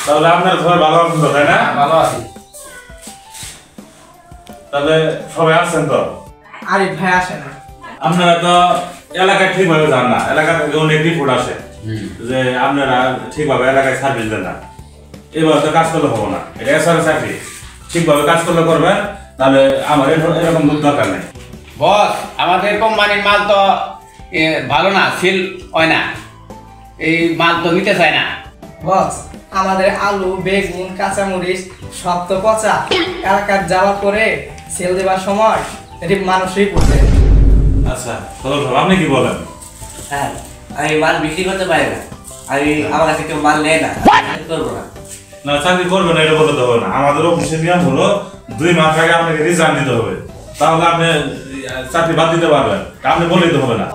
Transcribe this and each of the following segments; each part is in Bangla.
তাহলে আপনার সবাই ভালো আছেন তো, তাই না? ভালো আছি। তাহলে সবাই আসছেন তো? আরে ভাই আসে না। আপনারা তো এলাকায় ঠিকভাবে যান না, এলাকা থেকে অনেক রিপোর্ট আসে যে আপনারা ঠিকভাবে এলাকায় সার্ভিস দেন না। এইভাবে তো কাজ করলে হবো না, এটা এসআর চাকরি, ঠিকভাবে কাজ করলে করবেন, তাহলে আমার এরকম দরকার নেই। বস, আমাদের কোম্পানির মাল তো ভালো না, সেল হয় না, এই মাল তো নিতে চায় না। বস, আমাদের আলু, বেগুন, কাঁচামরিচ সব তো পচা। এলাকার যাওয়ার পরে সেল দেওয়ার সময় এটি মানুষই পড়ছে। আচ্ছা সদর সাহেব, আপনি কি বলেন? হ্যাঁ, আমি মাল বিক্রি করতে পারি না, আমি আমার কাছে কেউ মাল নেয় না, করবো না। না, চাকরি করবেন না এটা বলতে হবে না। আমাদের অফিসের নিয়ম হলো 2 মাস আগে আপনাকে রিজাইন দিতে হবে, তাহলে আপনি চাকরি বাদ দিতে পারবেন। আপনি বলে দিতে হবে না।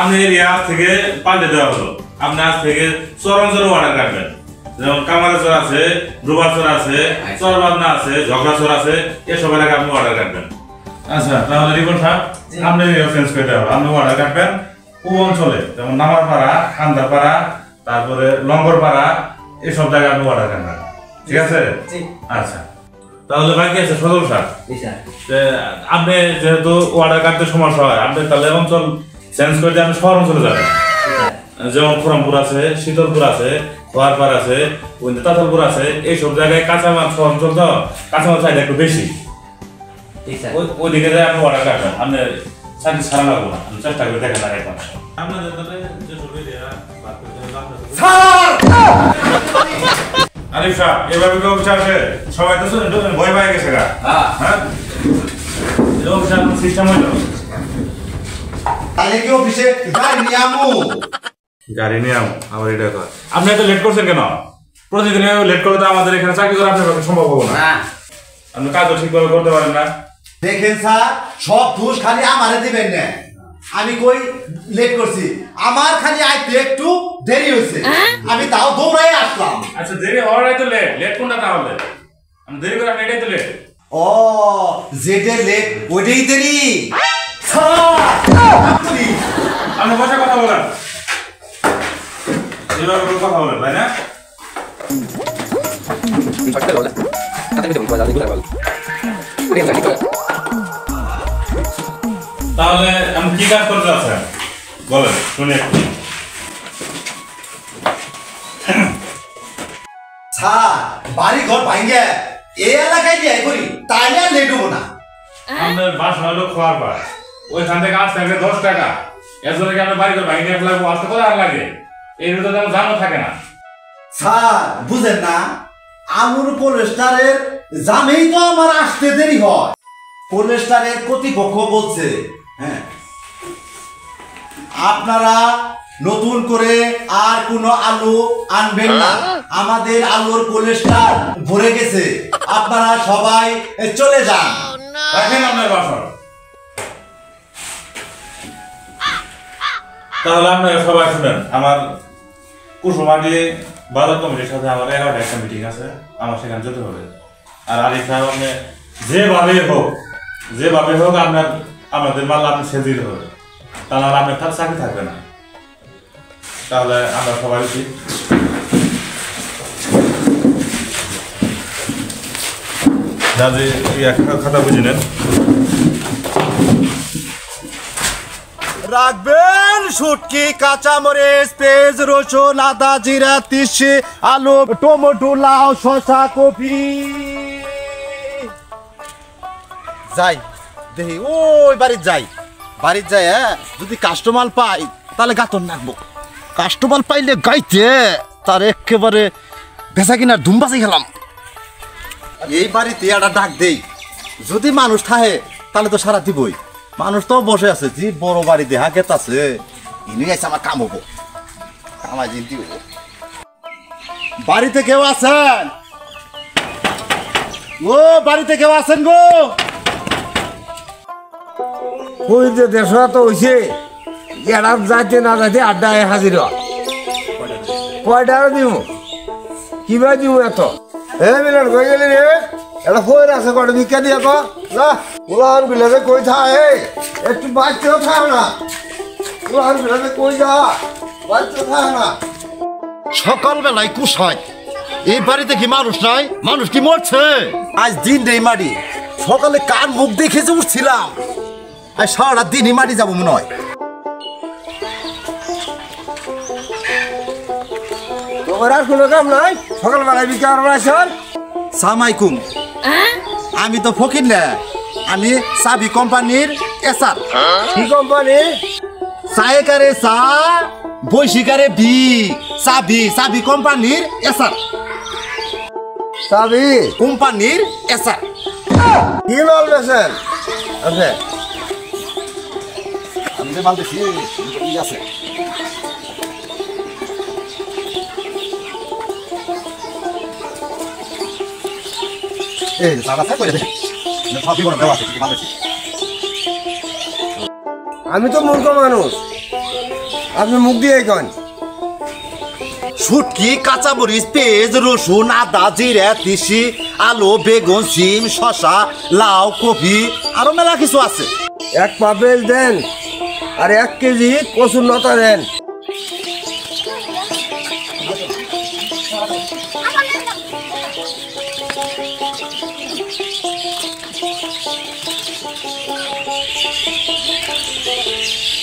আপনি এরিয়া থেকে পাল্টে দেওয়া হলো, আপনি আজ থেকে চরাঞ্চলে অর্ডার কাটবেন। যেমন কামারচর আছে, রুবাচর আছে, চরবাদনা আছে, ঝগড়াচর আছে, এসব এলাকায় আপনি অর্ডার কাটবেন। আচ্ছা, তাহলে রিপোর্ট সাহেব, আপনি চেঞ্জ করে দেওয়া হবে। আপনি অর্ডার কাটবেন পূর্ব অঞ্চলে, যেমন নামারপাড়া, খান্দারপাড়া, তারপরে লঙ্গরপাড়া, এসব জায়গায় আপনি অর্ডার কাটবেন। ঠিক আছে? আচ্ছা, তাহলে বাকি আছে সদর সাহেব, আপনি যেহেতু অর্ডার কাটতে সমস্যা হয়, আপনি তাহলে অঞ্চল চেঞ্জ করে দিয়ে আপনি শহর অঞ্চলে যাবেন। যেমন খড়মপুর আছে, শীতলপুর আছে, খোয়ারপাড় আছে, তাঁতলপুর আছে, এইসব জায়গায় কাঁচামাল শহর অঞ্চল তো কাঁচামাল চাহিদা একটু বেশি। ওইদিকে যায় আপনি অর্ডার কাটবেন, আপনি চাকরি ছাড়া লাগবো না, আপনি চেষ্টা করে দেখেন আর এখন আপনাদের তাহলে যেসব এরিয়া আরিফ সাহেব, এভাবে কেউ চাষে সবাই তো ভয় পাই গেছে গা। হ্যাঁ, সিস্টেম হইল তাহলে কি অফিসে গাড়ি নিয়ে আমু আবার এটা কর। আপনি এত লেট করছেন কেন? প্রতিদিন লেট করলে তো আমাদের এখানে চাকরি করা আপনার পক্ষে সম্ভব হবে না। আপনি কাজও ঠিকভাবে করতে পারেন না। দেখেন স্যার, সব দোষ খালি আমারে দিবেন না। আমি কই লেট করছি, আমার খালি আইতে একটু দেরি হয়েছে, আমি তাও দৌড়াই আসলাম। আচ্ছা, দেরি হওয়াটাই তো লেট। লেট কোনটা তাহলে? আমি দেরি করে আপনি এটাই তো লেট। ও, যেটা লেট ওইটাই দেরি। আপনি বসে কথা বলেন, এভাবে কথা বলেন, তাই না? তাহলে আমি কি কাজ করতে চাচ্ছেন বলেন, শুনি একটু। স্যার, বাড়ি ঘর ভাঙ্গে এই এলাকায় দিয়ে করি, তাইলে আর লেট হবো না। আপনার বাসা হলো খোয়ারপাড়, ওইখান থেকে আসতে হবে 10 টাকা। এর জন্য কি আপনার বাড়ি ঘর ভাঙিয়ে লাগবো, আসতে কত আর লাগে? এই রুটে তেমন জামও থাকে না। স্যার বুঝেন না, আমুর কোলেস্টারের জামেই তো আমার আসতে দেরি হয়। কোলেস্টারের কর্তৃপক্ষ বলছে, হ্যাঁ, আপনারা নতুন করে আর কোনো আলু আনবেন না, আমাদের আলুর কোলেস্টার ভরে গেছে, আপনারা সবাই চলে যান। রাখেন আপনার বাসন। তাহলে আপনারা সবাই শুনেন, আমার কুসুমাটি বাজার কমিটির সাথে আমার 11টা একটা মিটিং আছে, আমার সেখানে যেতে হবে। আর আরিফ সাহেব, আপনি যেভাবে হোক আপনাদের মাল আপনি সেল দিতে হবে, তাহলে আপনার চাকরি থাকবে না। তাহলে আমরা সবাই উচিত খাতা বুঝে নেন। রাখবেন শুটকি, কাঁচামরিচ, পেঁয়াজ, রসুন, আদা, জিরা, তিসি, আলু, টমেটো, লাউ, শসা, কপি। যাই দেখি ওই বাড়ির যাই, হ্যাঁ, যদি কাস্টমার পাই তাহলে গাতন রাখবো। কাস্টমার পাইলে গাইতে তার একেবারে বেচা কিনার ধুমবাজি খেলাম। এই বাড়িতে একটা ডাক দেই, যদি মানুষ থাকে তাহলে তো সারা দিবই। মানুষ তো বসে আছে, যে বড় বাড়ি দেহা গেত আছে, ইনি আছে আমার কাম হবো, কামাই জিনতি হবো। বাড়িতে কেউ আছেন? ও বাড়িতে কেউ আছেন গো? ওই যে দেশরা তো হইছে, এরা যাইতে না যাইতে আড্ডায় হাজির। কয়টা দিব, কিবা দিব এত? মিলন কই গেলি রে? এটা ফোর আছে, কটা ভিক্ষা দিয়ে কো না। উলান বিলাতে কই থাকে, একটু বাচ্চাও থাকে না। উলান বিলাতে কই যা, বাচ্চা থাকে না। সকালবেলায় কুসায় এই বাড়িতে কি মানুষ নাই? মানুষ কি মরছে? আজ দিন রে মাটি সকালে কার মুখ দেখে যে উঠছিলাম আজ সারা দিনই মাটি যাবো মনে হয়। তোমার আর কোনো কাম নাই? সকালবেলায় বিকার আসল সামাইকুম, আমি তো ফকির না, আমি চাবি কোম্পানির এসার। কি কোম্পানি? চায়েকারে চা বৈশিকারে বি, চাবি চাবি কোম্পানির এসার, চাবি কোম্পানির এসার। কি মাল বেছেন? আছে আমি যে মাল দেখি ঠিক আছে। এই সারা সারা করে দে, সবই বড় দেওয়া আছে কি ভালো আছে। আমি তো মূর্খ মানুষ, আপনি মুখ দিয়ে কন। শুটকি, কাঁচামরিচ, পেঁয়াজ, রসুন, আদা, জিরা, তিসি, আলু, বেগুন, সিম, শসা, লাউ, কপি আরো মেলা কিছু আছে। এক পাপেল দেন আর 1 কেজি কচুর লতা দেন।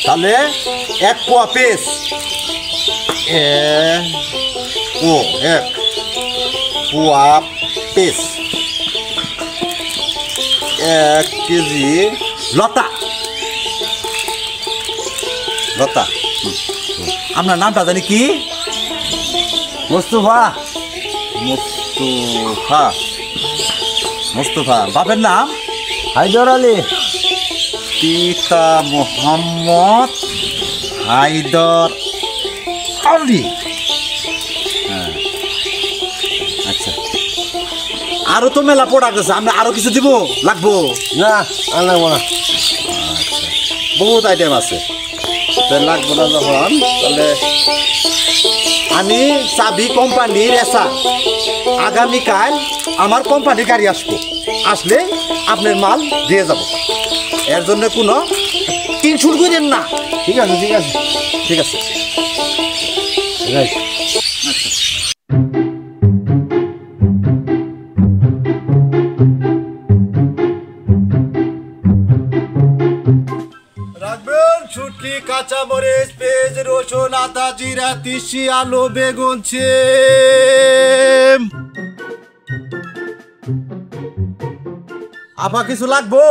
তাহলে 1 পোয়া পেঁয়াজ, এক পোয়া পেঁয়াজ, 1 কেজি লতা। লতা, আপনার নামটা জানি কি? মোস্তফা। মুস্তফা। মুস্তফা, বাপের নাম? হায়দর আলী। পিতা মোহাম্মদ হায়দর আলী। হ্যাঁ, আচ্ছা। আরো তো মেলা প্রোডাক্ট আছে, আমরা আরো কিছু দিব লাগবো? না আর লাগবো না। বহুত আইটেম আছে, লাগবো না যখন তাহলে আমি চাবি কোম্পানির এসা আগামীকাল আমার কোম্পানির গাড়ি আসবো, আসলে আপনার মাল দিয়ে যাব। এর জন্য কোনো টেনশন করেন না। ঠিক আছে ঠিক আছে ঠিক আছে। রাইট। রাখবেন শুটকি, কাঁচামরিচ, পেঁয়াজ, রসুন, আদা, জিরা, তিসি, আলু, বেগুন, সিম। আপা কিছু লাগবো?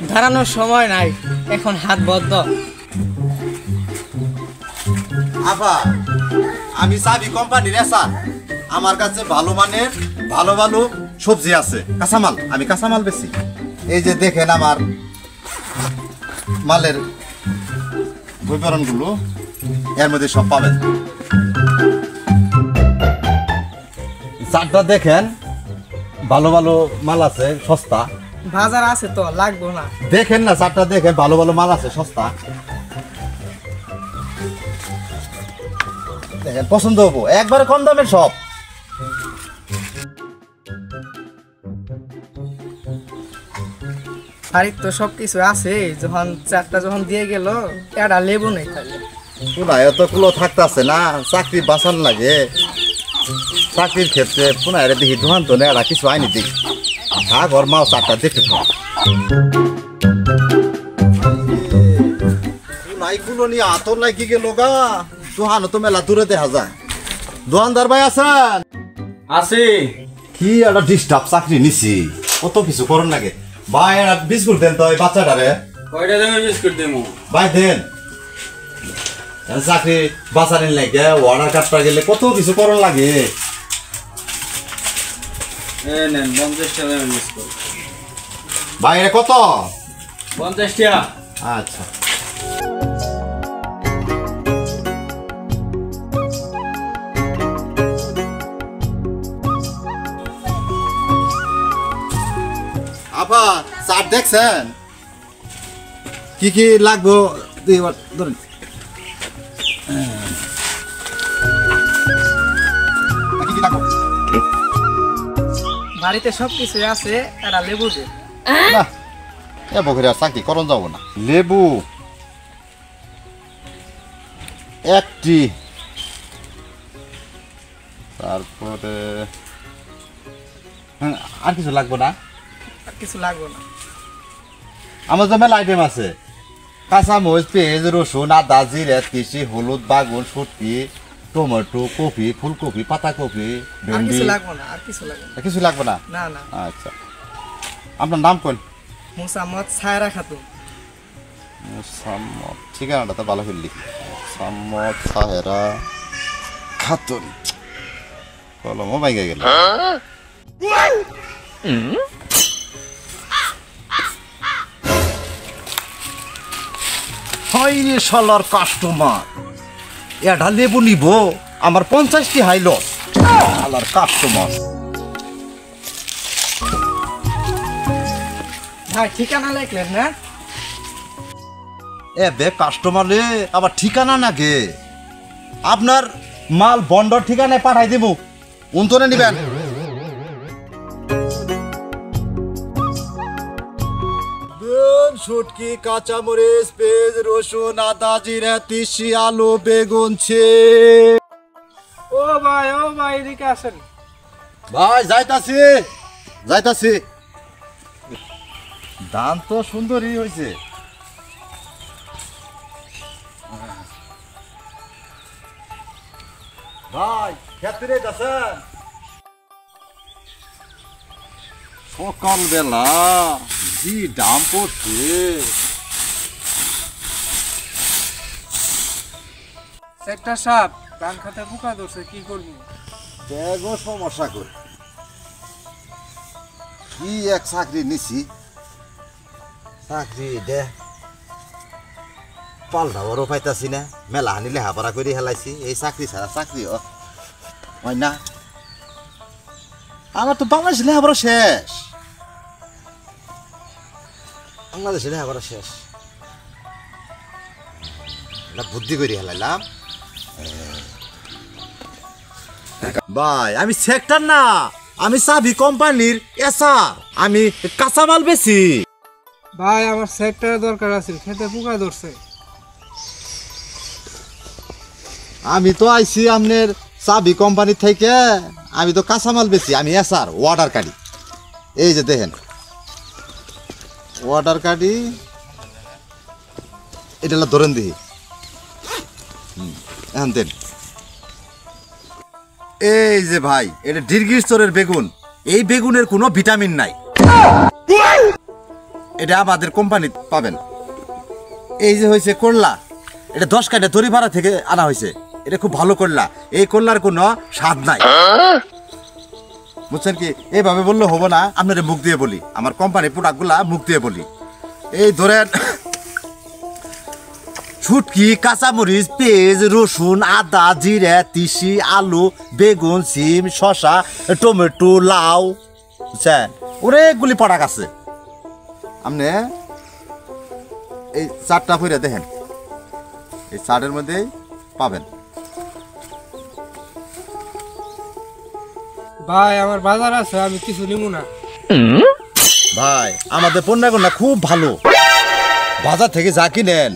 দাঁড়ানোর সময় নাই, এখন হাত বদ্ধ। আপা আমি চাবি কোম্পানির এসা, আমার কাছে ভালো মানের ভালো ভালো সবজি আছে, কাঁচামাল। আমি কাঁচামাল বেশি। এই যে দেখেন আমার মালের বিবরণগুলো, এর মধ্যে সব পাবেন। চারটা দেখেন, ভালো ভালো মাল আছে, সস্তা। বাজার আছে তো, লাগবো না। দেখেন না, চারটা দেখেন, ভালো ভালো মাল আছে, সস্তা। দেখেন পছন্দ হবো, একবারে কম দামের সব। বাড়ির তো সবকিছু আছে, যখন চারটা যখন দিয়ে গেল, এটা লেবু নেই তাহলে। পুনায় এতগুলো থাকতেছে না, চাকরি বাঁচান লাগে। চাকরির ক্ষেত্রে পুনায় দেখি দোকান তো নেড়া কিছু আইনি দেখি, খা ঘর মাও চারটা দেখতে থাক। পুনাইগুলো নিয়ে আতর লাগি গেল গা, দোকানও তো মেলা দূরে দেখা যায়। দোকানদার ভাই আছেন? আছে। কি একটা ডিস্টার্ব চাকরি নিছি, কত কিছু করুন লাগে। ভাই একটা বিস্কুট দেন তো এই বাচ্চাটারে। কয়টা দামে বিস্কুট দেবো? ভাই দেন, চাকরি বাঁচানোর লাগে অর্ডার কাটতে গেলে কত কিছু করুন লাগে। নেন 50 টাকা বিস্কুট। ভাই এটা কত? 50 টাকা। আচ্ছা। আপা চাট দেখছেন কি কি লাগবো? ধরেন কি কি লাগবো? বাড়িতে সবকিছু আছে, এটা লেবু দে। না এ বকরে আর চাকরি করন যাব না। লেবু 1টি, তারপরে আর কিছু লাগবে না? আর কিছু লাগবে না। আমার তো মেলা আইটেম আছে, কাঁচামরিচ, পেঁয়াজ, রসুন, আদা, জিরে, তিসি, হলুদ, বাগুন, শুটকি, টমেটো, কপি, ফুলকপি, পাতাকপি, আর ভেন্ডি। কিছু লাগবে না, আর কিছু লাগবে না। কিছু লাগবে না? না না। আচ্ছা, আপনার নাম কোন? মোসাম্মদ সায়রা খাতুন। মোসাম্মদ, ঠিকানাটা তো ভালো ফেললি। মোসাম্মদ সাহেরা খাতুন, কলমও বাইকে গেল। হয় রে শালার কাস্টমার, এটা লেবু নিব আমার 50টি হাইল। শালার কাস্টমার। ভাই ঠিকানা লিখলেন না? এ বে কাস্টমার রে, আবার ঠিকানা না গে, আপনার মাল বন্ডর ঠিকানায় পাঠাই দেব, উন্তরে নিবেন। শুটকি, কাঁচামরিচ, পেঁয়াজ, রসুন, আদা, জিরা, তিসি, আলু, বেগুন ছে। ও ভাই এদিকে আসেন। ভাই যাইতাছি যাইতাছি। দাম তো সুন্দরই হয়েছে। ভাই ক্ষেত্রে যাচ্ছেন? সকালবেলা জি দাম পড়ছে। একটা সাপ ধান খাতে পোকা ধরছে, কি করবো? দেখো সমস্যা করে কি এক চাকরি নিছি, চাকরি দে পাল্টাবারও পাইতাছি না, মেলা হানি লেহাপড়া করে হেলাইছি, এই চাকরি ছাড়া চাকরি হয় না। আমার তো বাংলাদেশ লেহাপড়া শেষ, বাংলাদেশে লেহাপড়া শেষ। বুদ্ধি করে হেলাইলাম। ভাই আমি সেক্টর না, আমি চাবি কোম্পানির এসআর, আমি কাঁচামাল বেশি। ভাই আমার সেক্টরের দরকার আছে, খেতে পোকা ধরছে। আমি তো আইছি আপনার চাবি কোম্পানি থেকে, আমি তো কাঁচামাল বেশি, আমি এসআর ওয়াটার কার্ডি। এই যে দেখেন ওয়াটার কার্ডি, এটা ধরেন দিই। এখন দেন। এই যে ভাই, এটা দীর্ঘস্তরের বেগুন, এই বেগুনের কোনো ভিটামিন নাই, এটা আমাদের কোম্পানি পাবেন। এই যে হয়েছে করলা, এটা 10 কাঠা দড়ি ভাড়া থেকে আনা হয়েছে, এটা খুব ভালো করলা, এই করলার কোনো স্বাদ নাই, বুঝছেন কি? এইভাবে বললে হবো না, আপনারা মুখ দিয়ে বলি, আমার কোম্পানির প্রোডাক্টগুলা মুখ দিয়ে বলি। এই ধরেন শুটকি, কাঁচামরিচ, পেঁয়াজ, রসুন, আদা, জিরে, তিসি, আলু, বেগুন, সিম, শসা, টমেটো, লাউ, বুঝছেন? অনেকগুলি প্রোডাক্ট আছে। আপনি এই চারটা ফিরে দেখেন, এই চারের মধ্যে পাবেন। ভাই আমার বাজার আছে, আমি কিছু নিব না। ভাই আমাদের পণ্যগুলো খুব ভালো, বাজার থেকে যা কিনেন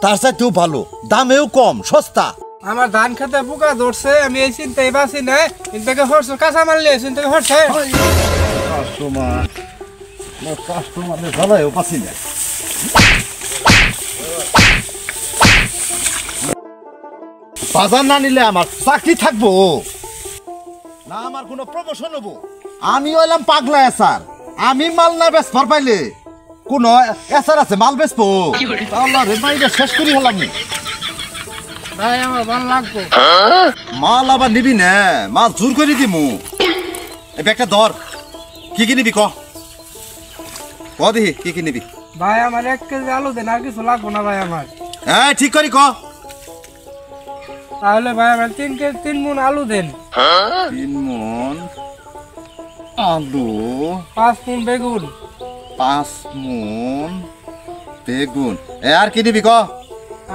তার চাইতেও ভালো, দামেও কম, সস্তা। আমার ধান খেতে পোকা ধরছে, আমি এই চিন্তায় বাঁচি না, চিন্তাকে হরছে কাঁচা মাল নিয়ে চিন্তাকে হরছে। কাস্টমারের ভালোও পাচ্ছি না। বাজার না নিলে আমার চাকরি থাকবো না, আমার কোনো প্রমোশন হবো? আমি হইলাম পাগলা এসার, আমি মাল না বেচবার পাইলে কোন এসার আছে মাল বেচবো? আল্লাহ রে, মাইরে শেষ করি হলাম। ভাই আমার ভালো লাগবে। মাল আবার নিবি না, মাল জোর করে দিমু। এই ব্যাগটা ধর, কি কি নিবি ক দেখি, কি কি নিবি? ভাই আমার 1 কেজি আলু দেন, আর কিছু লাগবে না ভাই আমার। হ্যাঁ ঠিক করি ক। তাহলে ভাই আমার 3 মণ আলু দেন। 3 মণ আলু, 5 মণ বেগুন। 5 মণ বেগুন। আর কি নিবি ক?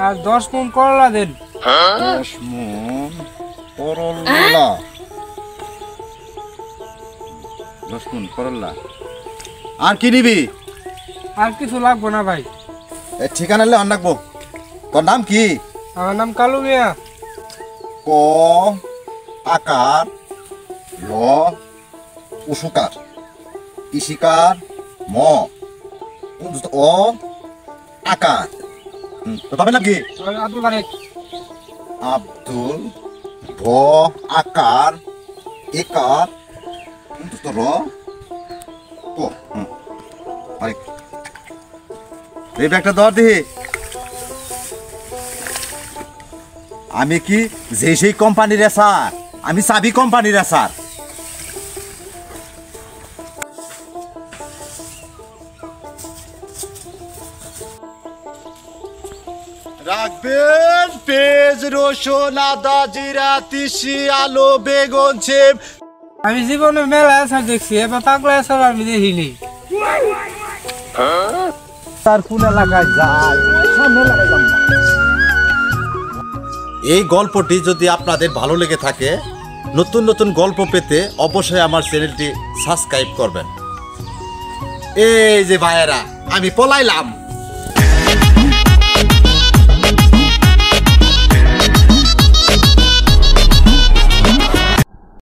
আর 10 মণ করলা দেন। 10 মণ করলা। 10 মণ করলা। আর কি নিবি? আর কিছু লাগবে না ভাই। ঠিকানা লে আন রাখবো। তোর নাম কি? আমার নাম কালু মিয়া। ক আকার ল উসুকার ইশিকার ম অ আকার তো তবে নাকি আব্দুল মালিক আব্দুল ভ আকার একার র ও মালিক এই ব্যাগটা ধর দিহি আমি কি যে সেই কোম্পানির স্যার আমি চাবি কোম্পানির স্যার রাখবেন পেঁয়াজ রসুন আদা জিরা তিসি আলু বেগুন ছিম আমি জীবনে মেলা আসার দেখছি এবার পাগলা আসার আমি দেখিনি তার কোন এলাকায় যায় সামনে এলাকায় যাব না। এই গল্পটি যদি আপনাদের ভালো লেগে থাকে নতুন নতুন গল্প পেতে অবশ্যই আমার চ্যানেলটি সাবস্ক্রাইব করবেন। এই যে ভাইয়েরা আমি পলাইলাম।